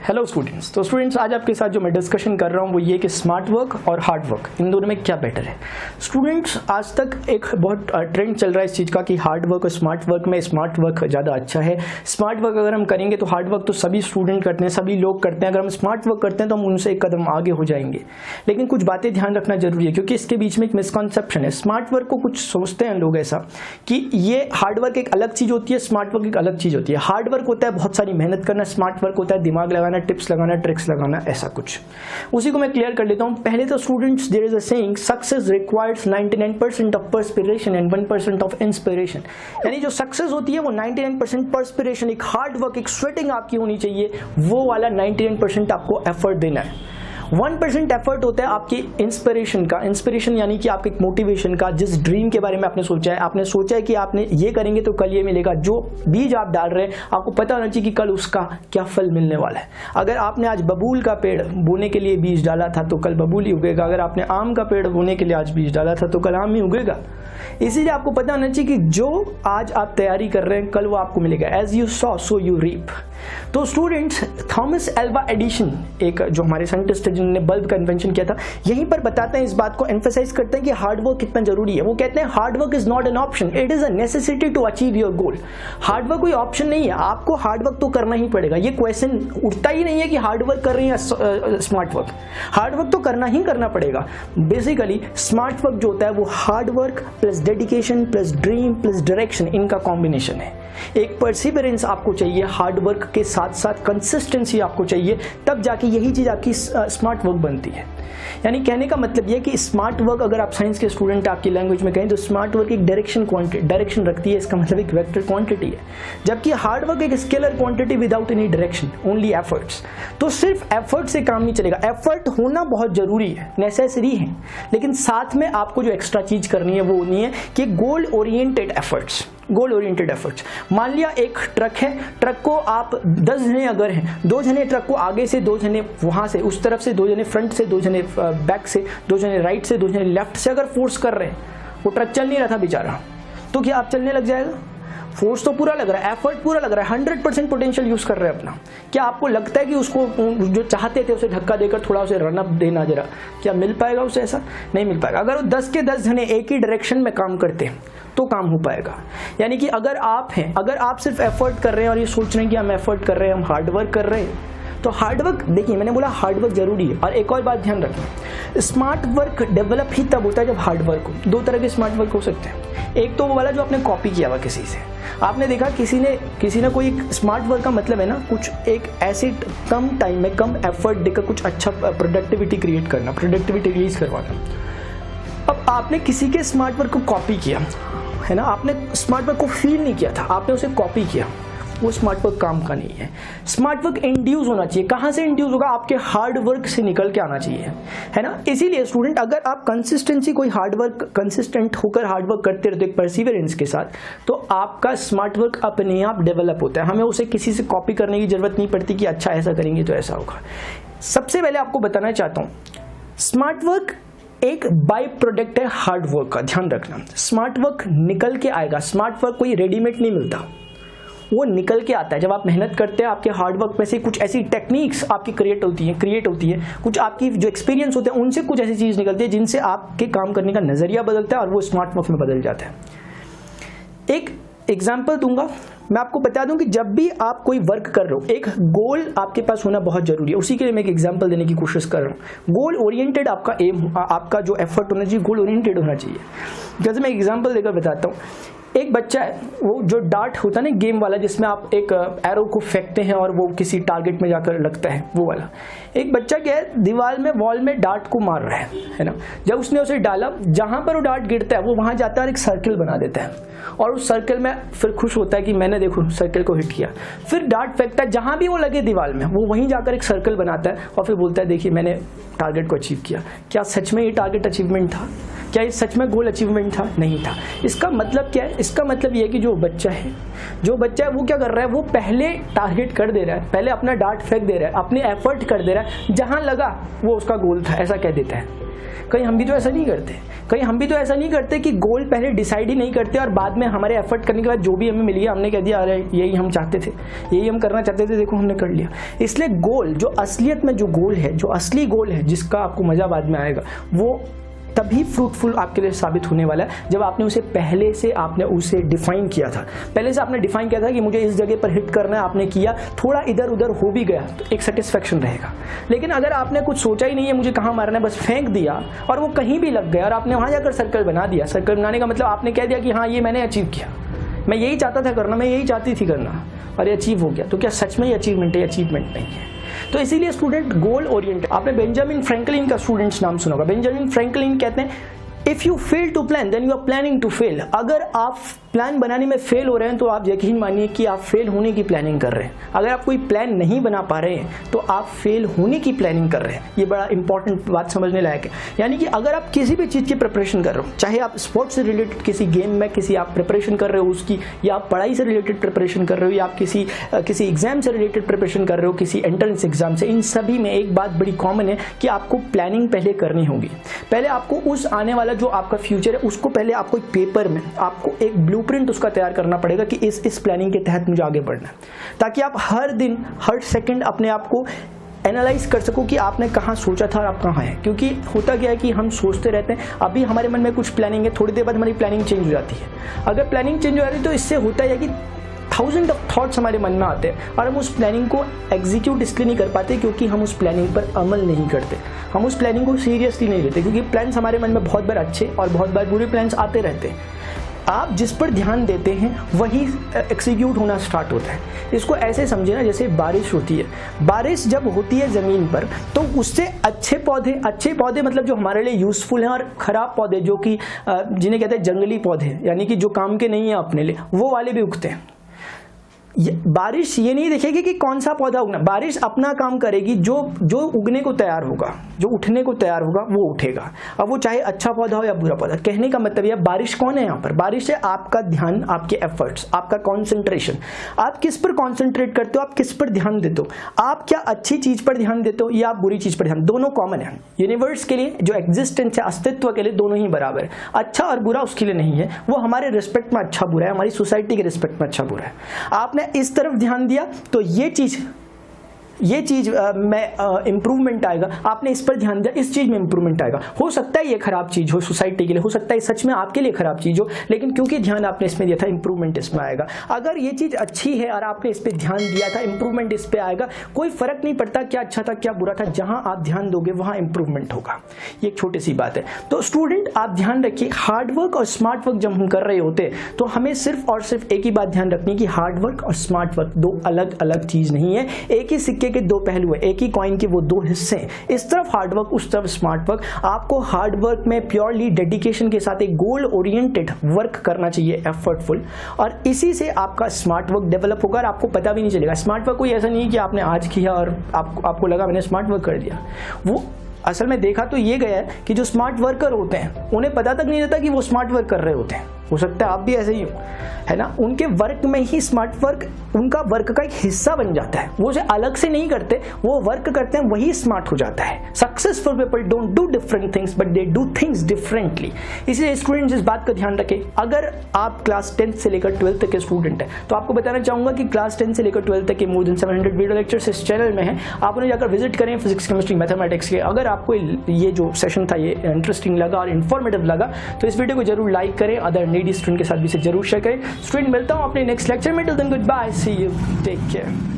Hello students. तो students आज आपके साथ जो मैं डिस्कशन कर रहा हूँ वो ये कि स्मार्ट वर्क और हार्ड वर्क इन दोनों में क्या बेटर है। स्टूडेंट्स आज तक एक बहुत ट्रेंड चल रहा है इस चीज़ का कि हार्ड वर्क और स्मार्ट वर्क में स्मार्ट वर्क ज़्यादा अच्छा है। स्मार्ट वर्क अगर हम करेंगे तो हार्ड वर्क तो सभी स्टूडेंट करते हैं, सभी लोग करते हैं। अगर हम स्मार्ट वर्क करते हैं तो हम उनसे एक कदम आगे हो जाएंगे। लेकिन कुछ बातें ध्यान रखना जरूरी है क्योंकि इसके बीच में एक मिसकॉन्सेप्शन है। स्मार्ट वर्क को कुछ सोचते हैं लोग ऐसा कि ये हार्ड वर्क एक अलग चीज़ होती है, स्मार्ट वर्क एक अलग चीज़ होती है। हार्ड वर्क होता है बहुत सारी मेहनत करना, स्मार्ट वर्क होता है दिमाग लगाना, टिप्स लगाना, ट्रिक्स लगाना, ऐसा कुछ। उसी को मैं क्लियर कर लेता हूं। पहले तो students there is a saying success requires 99% of perspiration and 1% of inspiration. यानी जो सक्सेस होती है वो 99% परस्पिरेशन, एक हार्ड वर्क, एक स्वेटिंग आपकी होनी चाहिए, वो वाला 99% आपको एफर्ट देना है। 1% एफर्ट होता है आपकी इंस्पिरेशन का। इंस्पिरेशन यानी कि आपके मोटिवेशन का, जिस ड्रीम के बारे में आपने सोचा है कि आपने ये करेंगे तो कल ये मिलेगा। जो बीज आप डाल रहे हैं आपको पता होना चाहिए कि कल उसका क्या फल मिलने वाला है। अगर आपने आज बबूल का पेड़ बोने के लिए बीज डाला था तो कल बबूल ही उगेगा। अगर आपने आम का पेड़ बोने के लिए आज बीज डाला था तो कल आम ही उगेगा। इसीलिए आपको पता होना चाहिए कि जो आज आप तैयारी कर रहे हैं कल वो आपको मिलेगा। As you sow so you reap. तो स्टूडेंट्स थॉमस एल्वा एडिशन, एक जो हमारे साइंटिस्ट है जिन्होंने बल्ब का इन्वेंशन किया था, यहीं पर बताते हैं, इस बात को एम्फेसाइज करते हैं कि हार्ड वर्क कितना जरूरी है। वो कहते हैं hard work is not an option, it is a necessity to achieve your goal. Hard work कोई ऑप्शन नहीं है, आपको हार्ड वर्क तो करना ही पड़ेगा। ये क्वेश्चन उठता ही नहीं है कि हार्ड वर्क कर रही है स्मार्ट वर्क। हार्ड वर्क तो करना ही करना पड़ेगा। बेसिकली स्मार्ट वर्क जो होता है वो hard work plus dedication plus dream plus direction, इनका कॉम्बिनेशन है। एक परसिवरेंस आपको चाहिए, हार्ड वर्क के साथ साथ कंसिस्टेंसी आपको चाहिए, तब जाके यही चीज आपकी स्मार्ट वर्क बनती है। यानी कहने का मतलब यह कि स्मार्ट वर्क, अगर आप साइंस के स्टूडेंट आपकी लैंग्वेज में कहें तो स्मार्ट वर्क एक डायरेक्शन रखती है, इसका मतलब एक वेक्टर क्वांटिटी है। जबकि हार्ड वर्क एक scalar quantity without any direction, only efforts. तो सिर्फ एफर्ट से काम नहीं चलेगा, एफर्ट होना बहुत जरूरी है, नेसेसरी है, लेकिन साथ में आपको जो एक्स्ट्रा चीज करनी है वो होनी है कि goal oriented efforts. Goal oriented efforts. मान लिया एक ट्रक है, ट्रक को आप 10 जने अगर हैं, 2 जने ट्रक को आगे से, 2 जने वहां से, उस तरफ से 2 जने फ्रंट से, 2 जने बैक से, 2 जने राइट से, 2 जने लेफ्ट से अगर फोर्स कर रहे हैं, वो ट्रक चल नहीं रहा था बेचारा, तो क्या आप चलने लग जाएगा? फोर्स तो पूरा लग रहा है, एफर्ट पूरा लग रहा है, 100% पोटेंशियल यूज कर रहे हैं अपना। क्या आपको लगता है कि उसको जो चाहते थे उसे धक्का देकर थोड़ा उसे रन अप देना, जरा क्या मिल पाएगा उसे? ऐसा नहीं मिल पाएगा। अगर वो 10 के 10 जने एक ही डायरेक्शन में काम करते हैं तो काम हो पाएगा। यानी कि अगर आप हैं, अगर आप सिर्फ एफर्ट कर रहे हैं और ये सोच रहे हैं कि हम एफर्ट कर रहे हैं, हम हार्ड वर्क कर रहे हैं, तो हार्ड वर्क, देखिए मैंने बोला हार्ड वर्क जरूरी है। और एक और बात ध्यान रखना, स्मार्ट वर्क डेवलप ही तब होता है जब हार्ड वर्क हो। 2 तरह के स्मार्ट वर्क हो सकते हैं। एक तो वो वाला जो आपने कॉपी किया हुआ किसी से, आपने देखा किसी ने कोई स्मार्ट वर्क का मतलब है ना कुछ एक ऐसे कम टाइम में कम एफर्ट देकर कुछ अच्छा प्रोडक्टिविटी क्रिएट करना, प्रोडक्टिविटी रिलीज करवाना। अब आपने किसी के स्मार्ट वर्क को कॉपी किया है ना, आपने स्मार्ट वर्क को फील नहीं किया था, आपने उसे कॉपी किया, वो स्मार्ट वर्क काम का नहीं है। स्मार्ट वर्क इंड्यूस होना चाहिए। कहां से इंड्यूस होगा? आपके हार्ड वर्क से निकल के आना चाहिए, है ना। इसीलिए स्टूडेंट अगर आप कंसिस्टेंसी, कोई हार्ड वर्क कंसिस्टेंट होकर हार्ड वर्क करते रहते परसिवरेंस के साथ, तो आपका स्मार्ट वर्क अपने आप डेवलप होता है। हमें उसे किसी से कॉपी करने की जरूरत नहीं पड़ती कि अच्छा ऐसा करेंगे तो ऐसा होगा। सबसे पहले आपको बताना चाहता हूं, स्मार्ट वर्क एक बाय प्रोडक्ट है हार्ड वर्क का, ध्यान रखना। स्मार्ट वर्क निकल के आएगा, स्मार्ट वर्क कोई रेडीमेड नहीं मिलता, वो निकल के आता है। जब आप मेहनत करते हैं आपके हार्ड वर्क में से कुछ ऐसी टेक्निक्स आपकी क्रिएट होती है, कुछ आपकी जो एक्सपीरियंस होते हैं उनसे कुछ ऐसी चीज निकलती है जिनसे आपके काम करने का नजरिया बदलता है और वो स्मार्ट वर्क में बदल जाता है। एक एग्जाम्पल दूंगा, मैं आपको बता दूं कि जब भी आप कोई वर्क कर रहे हो, एक गोल आपके पास होना बहुत जरूरी है। उसी के लिए मैं एक एग्जांपल देने की कोशिश कर रहा हूं। गोल ओरिएंटेड आपका एम, आपका जो एफर्ट होना चाहिए गोल ओरिएंटेड होना चाहिए। जैसे मैं एग्जांपल देकर बताता हूं, एक बच्चा है, वो जो डार्ट होता है ना गेम वाला, जिसमें आप एक एरो को फेंकते हैं और वो किसी टारगेट में जाकर लगता है, वो वाला। एक बच्चा क्या है, दीवार में, वॉल में डार्ट को मार रहा है ना। जब उसने उसे डाला, जहां पर वो डार्ट गिरता है वो वहां जाता है और एक सर्किल बना देता है, और उस सर्किल में फिर खुश होता है कि मैंने देखो सर्किल को हिट किया। फिर डार्ट फेंकता है, जहां भी वो लगे दीवार में वो वहीं जाकर एक सर्किल बनाता है और फिर बोलता है देखिए मैंने टारगेट को अचीव किया। क्या सच में ये टारगेट अचीवमेंट था? क्या ये सच में गोल अचीवमेंट था? नहीं था। इसका मतलब क्या है? इसका मतलब ये है कि जो बच्चा है वो क्या कर रहा है, वो पहले टारगेट कर दे रहा है, पहले अपना डार्ट फेंक दे रहा है, अपने एफर्ट कर दे रहा है, जहां लगा वो उसका गोल था, ऐसा कह देता है। कहीं हम भी तो ऐसा नहीं करते, कहीं हम भी तो ऐसा नहीं करते कि गोल पहले डिसाइड ही नहीं करते और बाद में हमारे एफर्ट करने के बाद जो भी हमें मिल गया हमने कह दिया अरे यही हम चाहते थे, यही हम करना चाहते थे, देखो हमने कर लिया। इसलिए गोल जो असलियत में जो गोल है, जो असली गोल है जिसका आपको मजा बाद में आएगा, वो तभी फ्रूटफुल आपके लिए साबित होने वाला है जब आपने उसे पहले से आपने उसे डिफाइन किया था। पहले से आपने डिफाइन किया था कि मुझे इस जगह पर हिट करना है, आपने किया, थोड़ा इधर उधर हो भी गया तो एक सेटिस्फेक्शन रहेगा। लेकिन अगर आपने कुछ सोचा ही नहीं है मुझे कहाँ मारना है, बस फेंक दिया और वो कहीं भी लग गया और आपने वहाँ जाकर सर्कल बना दिया, सर्कल बनाने का मतलब आपने कह दिया कि हाँ ये मैंने अचीव किया, मैं यही चाहता था करना, मैं यही चाहती थी करना और ये अचीव हो गया, तो क्या सच में ये अचीवमेंट है? अचीवमेंट नहीं है। तो इसीलिए स्टूडेंट गोल ओरिएंटेड। आपने बेंजामिन फ्रैंकलिन का स्टूडेंट्स नाम सुना होगा। बेंजामिन फ्रैंकलिन कहते हैं if you fail to plan then you are planning to fail. अगर आप प्लान बनाने में फेल हो रहे हैं तो आप यकीन मानिए कि आप फेल होने की प्लानिंग कर रहे हैं। अगर आप कोई प्लान नहीं बना पा रहे हैं तो आप फेल होने की प्लानिंग कर रहे हैं। ये बड़ा इंपॉर्टेंट बात समझने लायक है। यानी कि अगर आप किसी भी चीज़ की प्रिपरेशन कर रहे हो, चाहे आप स्पोर्ट्स से रिलेटेड किसी गेम में किसी आप प्रिपरेशन कर रहे हो उसकी, या आप पढ़ाई से रिलेटेड प्रिपरेशन कर रहे हो, या आप किसी एग्जाम से रिलेटेड प्रिपरेशन कर रहे हो, किसी एंट्रेंस एग्जाम से, इन सभी में एक बात बड़ी कॉमन है कि आपको प्लानिंग पहले करनी होगी। पहले आपको उस आने वाला जो आपका फ्यूचर है उसको पहले आपको एक पेपर में आपको एक ब्लूप्रिंट उसका तैयार करना पड़ेगा कि इस प्लानिंग के तहत मुझे आगे बढ़ना है, ताकि आप हर दिन हर सेकंड अपने आप को एनालाइज कर सको कि आपने कहाँ सोचा था और आप कहाँ हैं। क्योंकि होता क्या है कि हम सोचते रहते हैं, अभी हमारे मन में कुछ प्लानिंग है, थोड़ी देर बाद हमारी प्लानिंग चेंज हो जाती है। अगर प्लानिंग चेंज हो जाती है तो इससे होता है कि थाउजेंड ऑफ थॉट्स हमारे मन में आते हैं और हम उस प्लानिंग को एग्जीक्यूट इसलिए नहीं कर पाते क्योंकि हम उस प्लानिंग पर अमल नहीं करते, हम उस प्लानिंग को सीरियसली नहीं लेते। क्योंकि प्लान्स हमारे मन में बहुत बार अच्छे और बहुत बार बुरे प्लान्स आते रहते हैं। आप जिस पर ध्यान देते हैं वही एक्सिक्यूट होना स्टार्ट होता है। इसको ऐसे समझे ना जैसे बारिश होती है। बारिश जब होती है ज़मीन पर तो उससे अच्छे पौधे मतलब जो हमारे लिए यूज़फुल हैं, और ख़राब पौधे जो कि जिन्हें कहते हैं जंगली पौधे, यानी कि जो काम के नहीं है अपने लिए, वो वाले भी उगते हैं। बारिश ये नहीं देखेगी कि कौन सा पौधा उगना, बारिश अपना काम करेगी। जो उगने को तैयार होगा, जो उठने को तैयार होगा वो उठेगा। अब वो चाहे अच्छा पौधा हो या बुरा पौधा। कहने का मतलब यह बारिश कौन है यहाँ पर? बारिश है आपका ध्यान, आपके एफर्ट्स, आपका कॉन्सेंट्रेशन। आप किस पर कॉन्सेंट्रेट करते हो, आप किस पर ध्यान देते हो, आप क्या अच्छी चीज पर ध्यान देते हो या आप बुरी चीज पर ध्यान। दोनों कॉमन है यूनिवर्स के लिए, जो एग्जिस्टेंस है, अस्तित्व के लिए दोनों ही बराबर है। अच्छा और बुरा उसके लिए नहीं है, वो हमारे रिस्पेक्ट में अच्छा बुरा है, हमारी सोसाइटी के रिस्पेक्ट में अच्छा बुरा है। आपने इस तरफ ध्यान दिया तो ये चीज में इंप्रूवमेंट आएगा। आपने इस पर ध्यान दिया, इस चीज में इंप्रूवमेंट आएगा। हो सकता है ये खराब चीज हो सोसाइटी के लिए, हो सकता है सच में आपके लिए खराब चीज हो, लेकिन क्योंकि ध्यान आपने इसमें दिया था इंप्रूवमेंट इसमें आएगा। अगर ये चीज अच्छी है और आपने इस पर ध्यान दिया था, इंप्रूवमेंट इस पे आएगा। कोई फर्क नहीं पड़ता क्या अच्छा था क्या बुरा था, जहां आप ध्यान दोगे वहां इंप्रूवमेंट होगा। ये एक छोटी सी बात है। तो स्टूडेंट आप ध्यान रखिए, हार्ड वर्क और स्मार्ट वर्क जब हम कर रहे होते हैं तो हमें सिर्फ और सिर्फ एक ही बात ध्यान रखनी कि हार्ड वर्क और स्मार्ट वर्क दो अलग अलग चीज नहीं है। एक ही सिक्के के दो पहलू है, एक ही कॉइन के वो दो हिस्से हैं। इस तरफ हार्ड वर्क, उस तरफ स्मार्ट वर्क। आपको हार्ड वर्क में प्योरली डेडिकेशन के साथ एक गोल ओरिएंटेड वर्क करना चाहिए, एफर्टफुल, और इसी से आपका स्मार्ट वर्क डेवलप होगा और आपको पता भी नहीं चलेगा। स्मार्ट वर्क कोई ऐसा नहीं है कि आपने आज किया और आपको लगा मैंने स्मार्ट वर्क कर दिया। वो असल में देखा तो ये गया है कि जो स्मार्ट वर्कर होते हैं उन्हें पता तक नहीं रहता कि वो स्मार्ट वर्क कर रहे होते हैं। हो सकता है आप भी ऐसे ही हो, है ना। उनके वर्क में ही स्मार्ट वर्क उनका वर्क का एक हिस्सा बन जाता है। वो उसे अलग से नहीं करते, वो वर्क करते हैं, वही स्मार्ट हो जाता है। Successful people don't do different things but they do things differently. इसलिए स्टूडेंट्स इस बात का ध्यान रखें। अगर आप क्लास 10th से लेकर 12th तक के स्टूडेंट हैं तो आपको बताना चाहूंगा कि क्लास 10 से लेकर 12th तक के मोर देन 700 वीडियो लेक्चर्स इस चैनल में हैं। आप उन्हें जाकर विजिट करें, फिजिक्स, केमिस्ट्री, मैथमेटिक्स के। अगर आपको ये जो सेशन था ये इंटरेस्टिंग लगा और इन्फॉर्मेटिव लगा तो इस वीडियो को जरूर लाइक करें, अदर नीडी स्टूडेंट के साथ भी जरूर शेयर करें। स्टूडेंट मिलता हूं अपने नेक्स्ट लेक्चर में। Till then goodbye, see you, take care.